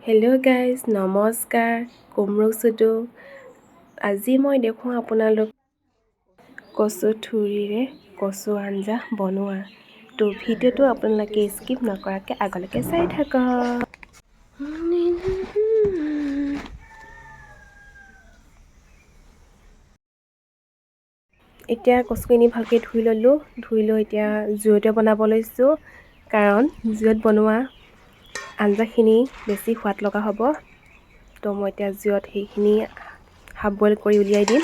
Hello' guys, নমস্কাৰ। কোমৰক চুটো। আজি মই দেখুৱাম আপোনালোক কচুথুৰিৰে কচু আঞ্জা বনোৱা। তো ভিডিঅ'টো আপোনালোকে স্কিপ নকৰাকৈ আগলৈকে চাই থাকক। এতিয়া কচুখিনি ভালকৈ ধুই ল'লোঁ। ধুই লৈ এতিয়া জুইতে বনাব লৈছোঁ, কাৰণ জুইত বনোৱা আঞ্জাখিনি বেছি সোৱাদ লগা হ'ব। তো মই এতিয়া জুইত সেইখিনি হাফ বইল কৰি উলিয়াই দিম।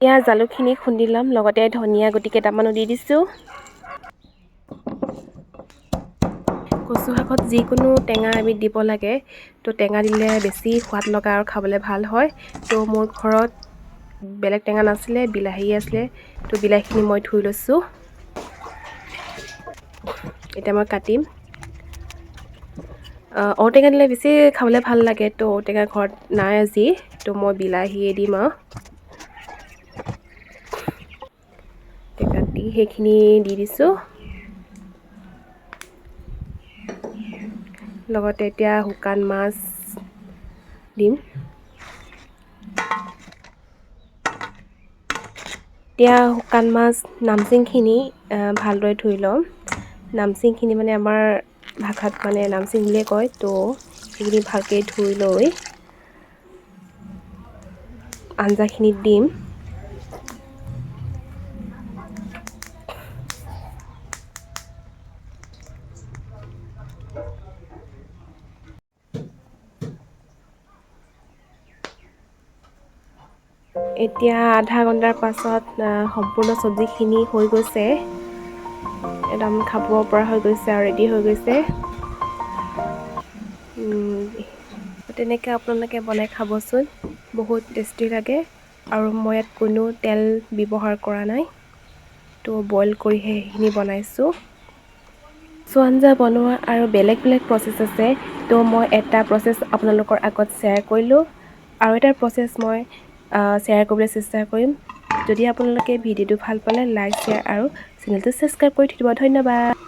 এতিয়া জালুকখিনি খুন্দি ল'ম, লগতে ধনিয়া গুটি কেইটামানো দি দিছোঁ। কচু শাকত যিকোনো টেঙা এবিধ দিব লাগে, তো টেঙা দিলে বেছি সোৱাদ লগা আৰু খাবলৈ ভাল হয়। তো মোৰ ঘৰত বেলেগ টেঙা নাছিলে, বিলাহী আছিলে, তো বিলাহীখিনি মই ধুই লৈছোঁ। এতিয়া মই কাটিম। ঔটেঙা দিলে বেছি খাবলৈ ভাল লাগে, তো ঔটেঙা ঘৰত নাই আজি, তো মই বিলাহীয়ে দিম আৰু কাটি সেইখিনি দি দিছোঁ। লগতে এতিয়া শুকান মাছ দিম। এতিয়া শুকান মাছ নামচিংখিনি ভালদৰে ধুই ল'ম। নামচিংখিনি মানে আমাৰ ভাষাত মানে নামচিং বুলিয়ে কয়। তো সেইখিনি ভালকৈ ধুই লৈ আঞ্জাখিনিত দিম। এতিয়া আধা ঘণ্টাৰ পাছত সম্পূৰ্ণ চব্জিখিনি হৈ গৈছে, একদম খাব পৰা হৈ গৈছে আৰু ৰেডি হৈ গৈছে। তেনেকৈ আপোনালোকে বনাই খাবচোন, বহুত টেষ্টি লাগে। আৰু মই ইয়াত কোনো তেল ব্যৱহাৰ কৰা নাই, তো বইল কৰিহে সেইখিনি বনাইছোঁ। মাছৰ আঞ্জা বনোৱা আৰু বেলেগ বেলেগ প্ৰচেছ আছে, তো মই এটা প্ৰচেছ আপোনালোকৰ আগত শ্বেয়াৰ কৰিলোঁ, আৰু এটা প্ৰচেছ মই শ্বেয়াৰ কৰিবলৈ চেষ্টা কৰিম। যদি আপোনালোকে ভিডিঅ'টো ভাল পালে লাইক, শ্বেয়াৰ আৰু চেনেলটো ছাবস্ক্ৰাইব কৰি থৈ দিব। ধন্যবাদ।